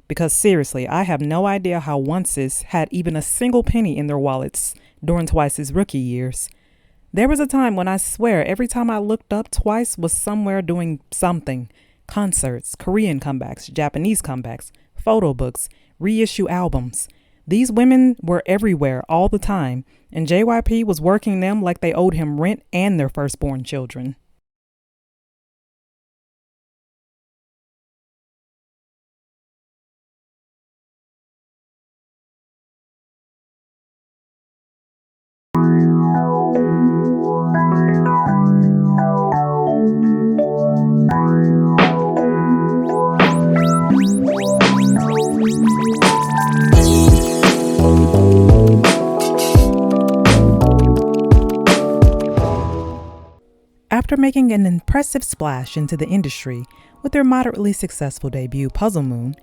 Because seriously, I have no idea how onces had even a single penny in their wallets during Twice's rookie years. There was a time when I swear every time I looked up, Twice was somewhere doing something. Concerts, Korean comebacks, Japanese comebacks, photo books, reissue albums. These women were everywhere all the time, and JYP was working them like they owed him rent and their firstborn children. After making an impressive splash into the industry with their moderately successful debut Puzzle Moon,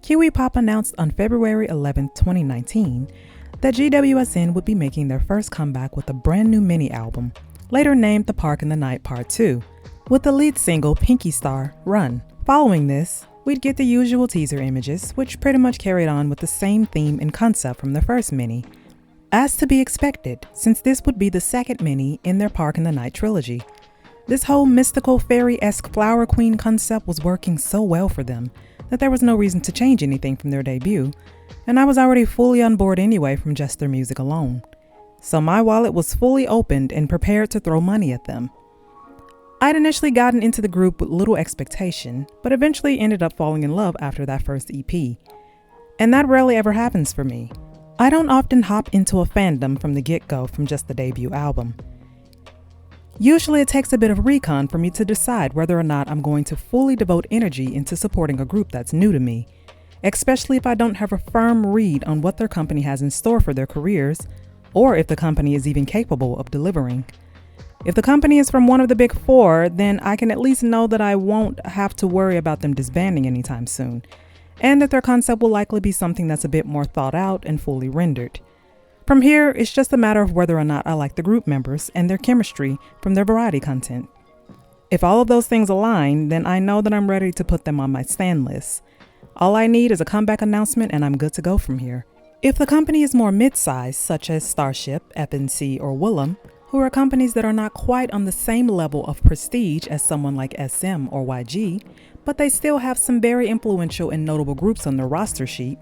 Kiwi Pop announced on February 11, 2019, that GWSN would be making their first comeback with a brand new mini-album, later named The Park in the Night Part 2, with the lead single Pinky Star, Run. Following this, we'd get the usual teaser images, which pretty much carried on with the same theme and concept from the first mini. As to be expected, since this would be the second mini in their Park in the Night trilogy. This whole mystical fairy-esque flower queen concept was working so well for them that there was no reason to change anything from their debut, and I was already fully on board anyway from just their music alone. So my wallet was fully opened and prepared to throw money at them. I'd initially gotten into the group with little expectation, but eventually ended up falling in love after that first EP. And that rarely ever happens for me. I don't often hop into a fandom from the get-go from just the debut album. Usually it takes a bit of recon for me to decide whether or not I'm going to fully devote energy into supporting a group that's new to me, especially if I don't have a firm read on what their company has in store for their careers, or if the company is even capable of delivering. If the company is from one of the big four, then I can at least know that I won't have to worry about them disbanding anytime soon, and that their concept will likely be something that's a bit more thought out and fully rendered. From here, it's just a matter of whether or not I like the group members and their chemistry from their variety content. If all of those things align, then I know that I'm ready to put them on my stand list. All I need is a comeback announcement and I'm good to go from here. If the company is more mid-sized, such as Starship, FNC, or Willem, who are companies that are not quite on the same level of prestige as someone like SM or YG, but they still have some very influential and notable groups on their roster sheet,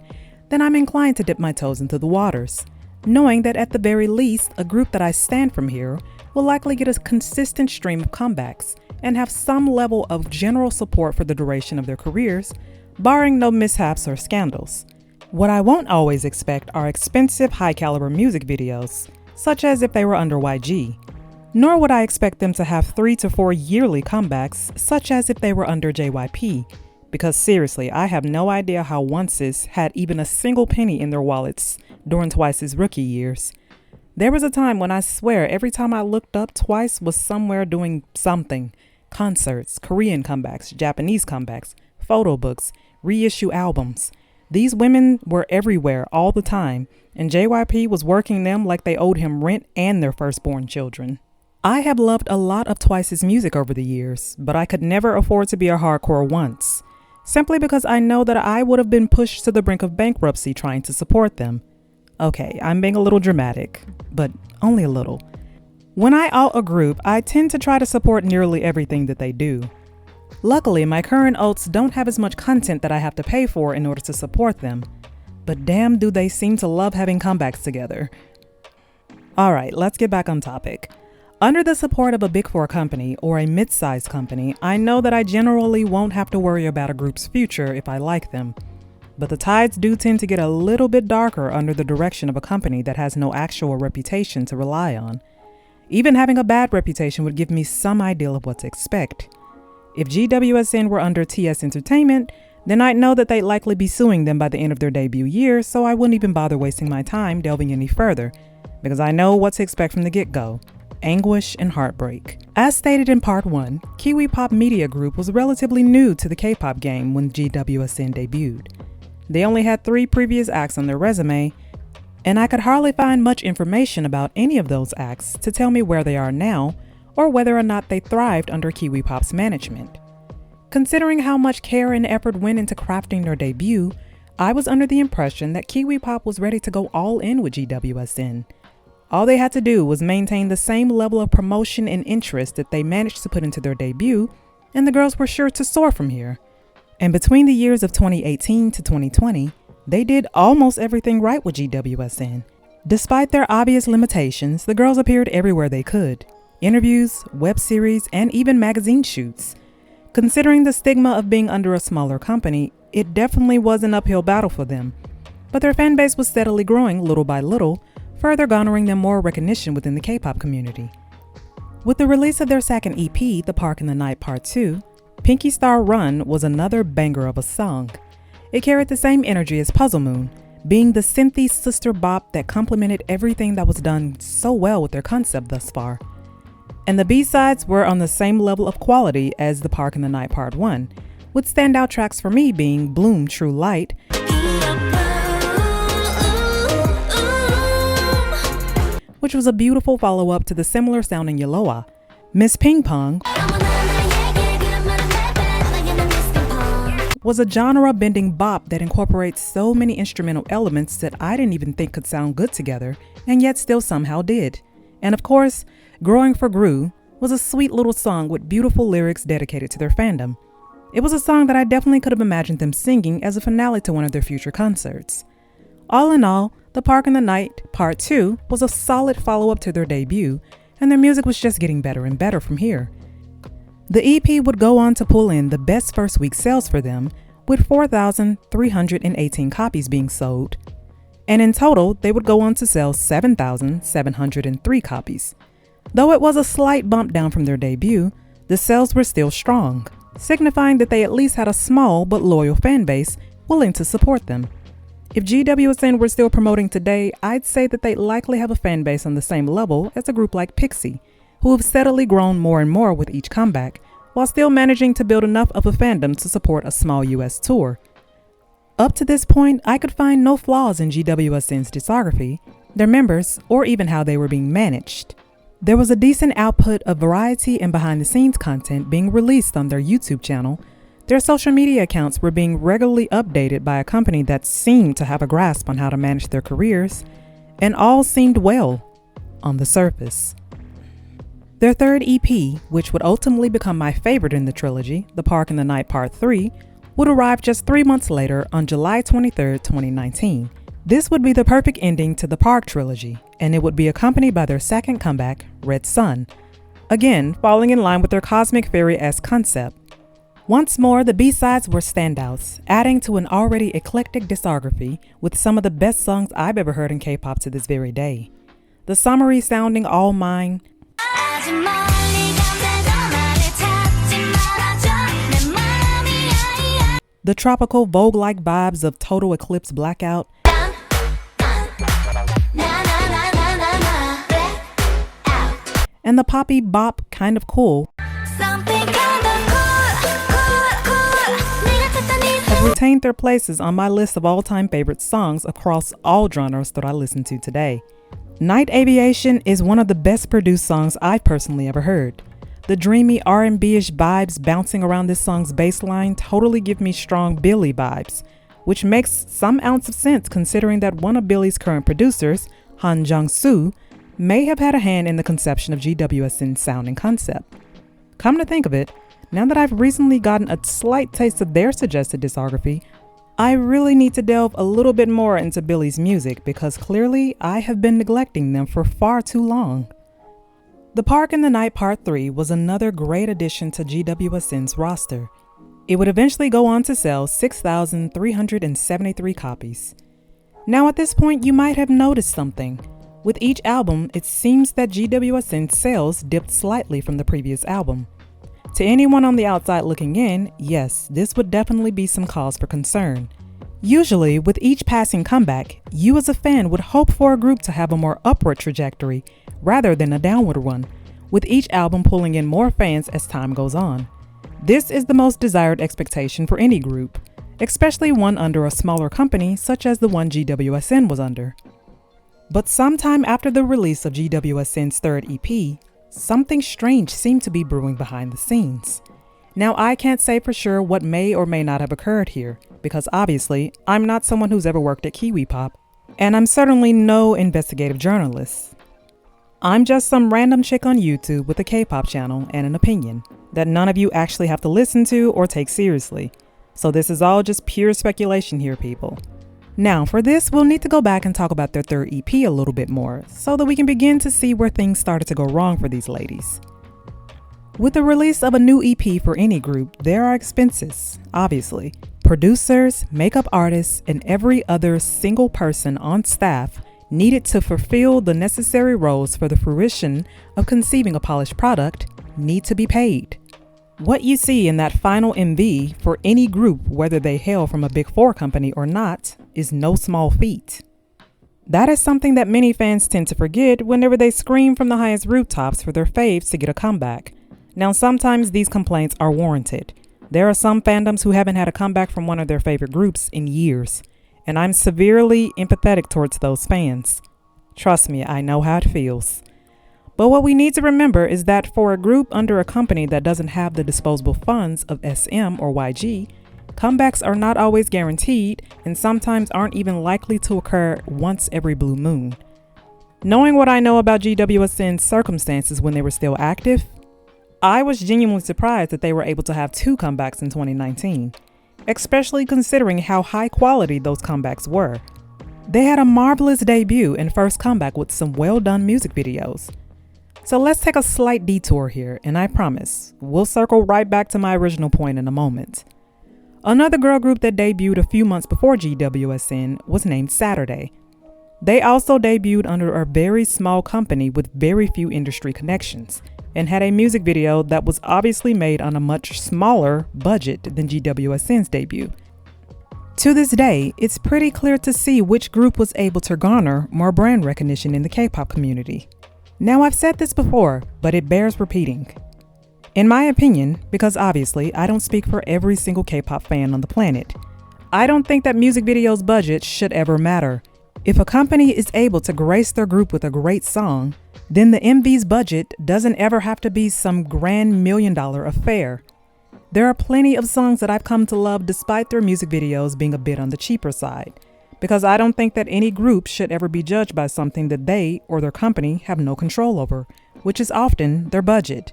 then I'm inclined to dip my toes into the waters, knowing that at the very least, a group that I stand from here will likely get a consistent stream of comebacks and have some level of general support for the duration of their careers, barring no mishaps or scandals. What I won't always expect are expensive, high-caliber music videos, such as if they were under YG. Nor would I expect them to have 3 to 4 yearly comebacks, such as if they were under JYP, because seriously, I have no idea how onces had even a single penny in their wallets during Twice's rookie years. There was a time when I swear every time I looked up, Twice was somewhere doing something. Concerts, Korean comebacks, Japanese comebacks, photo books, reissue albums. These women were everywhere all the time, and JYP was working them like they owed him rent and their firstborn children. I have loved a lot of Twice's music over the years, but I could never afford to be a hardcore once, simply because I know that I would have been pushed to the brink of bankruptcy trying to support them. Okay, I'm being a little dramatic, but only a little. When I alt a group, I tend to try to support nearly everything that they do. Luckily, my current alts don't have as much content that I have to pay for in order to support them, but damn do they seem to love having comebacks together. Alright, let's get back on topic. Under the support of a Big Four company or a mid-sized company, I know that I generally won't have to worry about a group's future if I like them. But the tides do tend to get a little bit darker under the direction of a company that has no actual reputation to rely on. Even having a bad reputation would give me some idea of what to expect. If GWSN were under TS Entertainment, then I'd know that they'd likely be suing them by the end of their debut year, so I wouldn't even bother wasting my time delving any further, because I know what to expect from the get-go. Anguish and heartbreak. As stated in part 1, Kiwi Pop Media Group was relatively new to the K-pop game when GWSN debuted. They only had 3 previous acts on their resume, and I could hardly find much information about any of those acts to tell me where they are now or whether or not they thrived under Kiwi Pop's management. Considering how much care and effort went into crafting their debut, I was under the impression that Kiwi Pop was ready to go all in with GWSN. All they had to do was maintain the same level of promotion and interest that they managed to put into their debut, and the girls were sure to soar from here. And between the years of 2018 to 2020, they did almost everything right with GWSN. Despite their obvious limitations, the girls appeared everywhere they could. Interviews, web series, and even magazine shoots. Considering the stigma of being under a smaller company, it definitely was an uphill battle for them. But their fan base was steadily growing little by little, further garnering them more recognition within the K-pop community. With the release of their second EP, The Park in the Night Part 2, Pinky Star Run was another banger of a song. It carried the same energy as Puzzle Moon, being the synthy sister bop that complemented everything that was done so well with their concept thus far. And the B-sides were on the same level of quality as The Park in the Night Part 1, with standout tracks for me being Bloom True Light, which was a beautiful follow-up to the similar sounding Yaloa, Miss Ping Pong was a genre-bending bop that incorporates so many instrumental elements that I didn't even think could sound good together, and yet still somehow did. And of course, Growing for Gru was a sweet little song with beautiful lyrics dedicated to their fandom. It was a song that I definitely could have imagined them singing as a finale to one of their future concerts. All in all, The Park in the Night Part 2 was a solid follow-up to their debut, and their music was just getting better and better from here. The EP would go on to pull in the best first week sales for them, with 4,318 copies being sold, and in total, they would go on to sell 7,703 copies. Though it was a slight bump down from their debut, the sales were still strong, signifying that they at least had a small but loyal fan base willing to support them. If GWSN were still promoting today, I'd say that they'd likely have a fan base on the same level as a group like Pixie, who have steadily grown more and more with each comeback, while still managing to build enough of a fandom to support a small US tour. Up to this point, I could find no flaws in GWSN's discography, their members, or even how they were being managed. There was a decent output of variety and behind-the-scenes content being released on their YouTube channel. Their social media accounts were being regularly updated by a company that seemed to have a grasp on how to manage their careers, and all seemed well on the surface. Their third EP, which would ultimately become my favorite in the trilogy, The Park in the Night Part 3, would arrive just 3 months later on July 23, 2019. This would be the perfect ending to the Park trilogy, and it would be accompanied by their second comeback, Red Sun, again falling in line with their Cosmic Fairy-esque concept. Once more, the B-sides were standouts, adding to an already eclectic discography with some of the best songs I've ever heard in K-pop to this very day. The summery sounding All Mine, the tropical Vogue-like vibes of Total Eclipse Blackout, and the poppy bop Kind of Cool have retained their places on my list of all-time favorite songs across all genres that I listen to today. Night Aviation is one of the best produced songs I've personally ever heard. The dreamy R&B-ish vibes bouncing around this song's bass line totally give me strong Billlie vibes, which makes some ounce of sense considering that one of Billie's current producers, Han Jung-soo, may have had a hand in the conception of GWSN's sound and concept. Come to think of it, now that I've recently gotten a slight taste of their suggested discography, I really need to delve a little bit more into Billie's music because clearly I have been neglecting them for far too long. The Park in the Night Part 3 was another great addition to GWSN's roster. It would eventually go on to sell 6,373 copies. Now at this point you might have noticed something. With each album, it seems that GWSN's sales dipped slightly from the previous album. To anyone on the outside looking in, yes, this would definitely be some cause for concern. Usually, with each passing comeback, you as a fan would hope for a group to have a more upward trajectory rather than a downward one, with each album pulling in more fans as time goes on. This is the most desired expectation for any group, especially one under a smaller company such as the one GWSN was under. But sometime after the release of GWSN's third EP, something strange seemed to be brewing behind the scenes. Now, I can't say for sure what may or may not have occurred here, because obviously, I'm not someone who's ever worked at Kiwi Pop, and I'm certainly no investigative journalist. I'm just some random chick on YouTube with a K-pop channel and an opinion that none of you actually have to listen to or take seriously. So this is all just pure speculation here, people. Now, for this, we'll need to go back and talk about their third EP a little bit more, so that we can begin to see where things started to go wrong for these ladies. With the release of a new EP for any group, there are expenses, obviously. Producers, makeup artists, and every other single person on staff needed to fulfill the necessary roles for the fruition of conceiving a polished product need to be paid. What you see in that final MV for any group, whether they hail from a Big Four company or not, is no small feat. That is something that many fans tend to forget whenever they scream from the highest rooftops for their faves to get a comeback. Now, sometimes these complaints are warranted. There are some fandoms who haven't had a comeback from one of their favorite groups in years, and I'm severely empathetic towards those fans. Trust me, I know how it feels. But what we need to remember is that for a group under a company that doesn't have the disposable funds of SM or YG, comebacks are not always guaranteed and sometimes aren't even likely to occur once every blue moon. Knowing what I know about GWSN's circumstances when they were still active, I was genuinely surprised that they were able to have 2 comebacks in 2019, especially considering how high quality those comebacks were. They had a marvelous debut and first comeback with some well-done music videos. So let's take a slight detour here, and I promise, we'll circle right back to my original point in a moment. Another girl group that debuted a few months before GWSN was named Saturday. They also debuted under a very small company with very few industry connections, and had a music video that was obviously made on a much smaller budget than GWSN's debut. To this day, it's pretty clear to see which group was able to garner more brand recognition in the K-pop community. Now, I've said this before, but it bears repeating. In my opinion, because obviously I don't speak for every single K-pop fan on the planet, I don't think that music videos' budget should ever matter. If a company is able to grace their group with a great song, then the MV's budget doesn't ever have to be some grand $1 million affair. There are plenty of songs that I've come to love despite their music videos being a bit on the cheaper side, because I don't think that any group should ever be judged by something that they or their company have no control over, which is often their budget.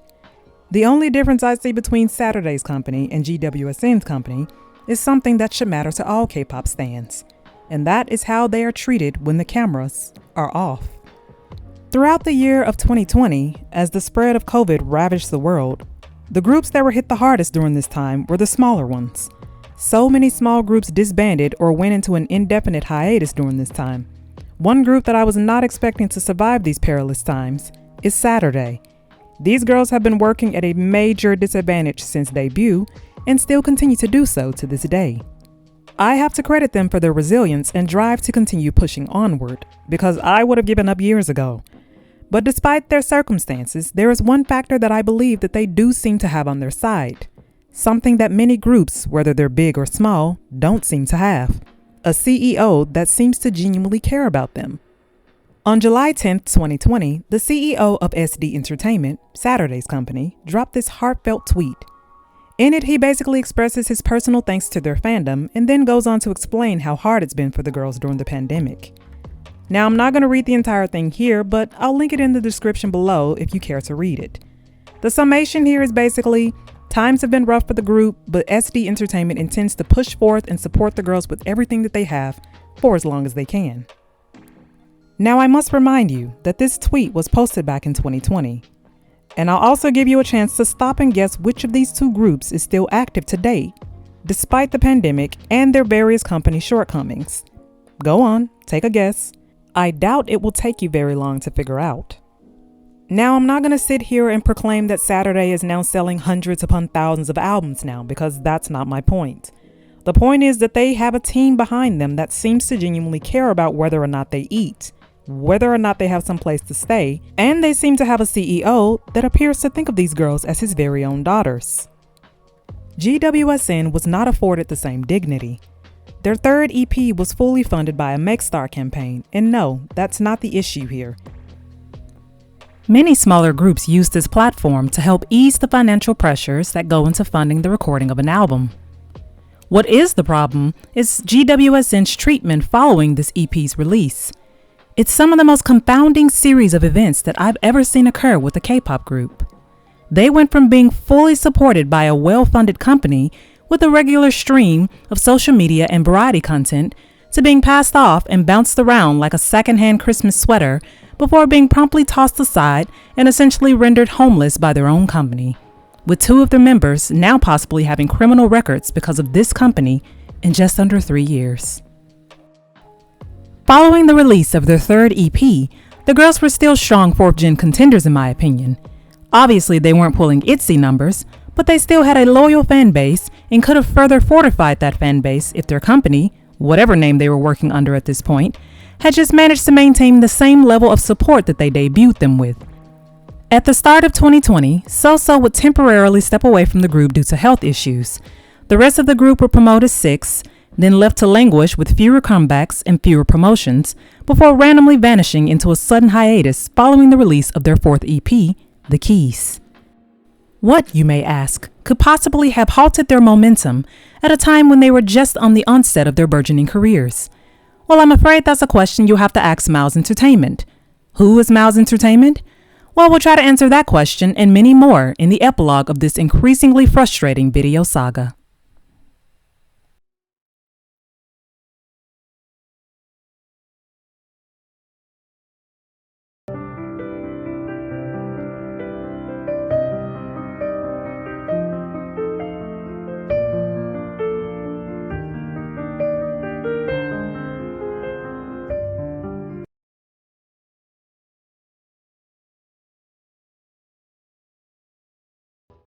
The only difference I see between Saturday's company and GWSN's company is something that should matter to all K-pop stans, and that is how they are treated when the cameras are off. Throughout the year of 2020, as the spread of COVID ravaged the world, the groups that were hit the hardest during this time were the smaller ones. So many small groups disbanded or went into an indefinite hiatus during this time. One group that I was not expecting to survive these perilous times is Saturday. These girls have been working at a major disadvantage since debut and still continue to do so to this day. I have to credit them for their resilience and drive to continue pushing onward, because I would have given up years ago. But despite their circumstances, there is one factor that I believe that they do seem to have on their side. Something that many groups, whether they're big or small, don't seem to have. A CEO that seems to genuinely care about them. On July 10th, 2020, the CEO of SD Entertainment, Saturday's company, dropped this heartfelt tweet. In it, he basically expresses his personal thanks to their fandom and then goes on to explain how hard it's been for the girls during the pandemic. Now, I'm not going to read the entire thing here, but I'll link it in the description below if you care to read it. The summation here is basically, times have been rough for the group, but SD Entertainment intends to push forth and support the girls with everything that they have for as long as they can. Now, I must remind you that this tweet was posted back in 2020. And I'll also give you a chance to stop and guess which of these 2 groups is still active today, despite the pandemic and their various company shortcomings. Go on, take a guess. I doubt it will take you very long to figure out. Now, I'm not going to sit here and proclaim that Saturday is now selling hundreds upon thousands of albums now, because that's not my point. The point is that they have a team behind them that seems to genuinely care about whether or not they eat, whether or not they have some place to stay, and they seem to have a CEO that appears to think of these girls as his very own daughters. GWSN was not afforded the same dignity. Their third EP was fully funded by a Make Star campaign, and no, that's not the issue here. Many smaller groups use this platform to help ease the financial pressures that go into funding the recording of an album. What is the problem is GWSN's treatment following this EP's release. It's some of the most confounding series of events that I've ever seen occur with a K-pop group. They went from being fully supported by a well-funded company with a regular stream of social media and variety content to being passed off and bounced around like a secondhand Christmas sweater before being promptly tossed aside and essentially rendered homeless by their own company, with 2 of their members now possibly having criminal records because of this company in just under 3 years. Following the release of their 3rd EP, the girls were still strong 4th-gen contenders in my opinion. Obviously, they weren't pulling ITZY numbers, but they still had a loyal fan base and could have further fortified that fan base if their company, whatever name they were working under at this point, had just managed to maintain the same level of support that they debuted them with. At the start of 2020, So-So would temporarily step away from the group due to health issues. The rest of the group were promoted 6, then left to languish with fewer comebacks and fewer promotions, before randomly vanishing into a sudden hiatus following the release of their 4th EP, The Keys. What, you may ask, could possibly have halted their momentum at a time when they were just on the onset of their burgeoning careers? Well, I'm afraid that's a question you'll have to ask Miles Entertainment. Who is Miles Entertainment? Well, we'll try to answer that question and many more in the epilogue of this increasingly frustrating video saga.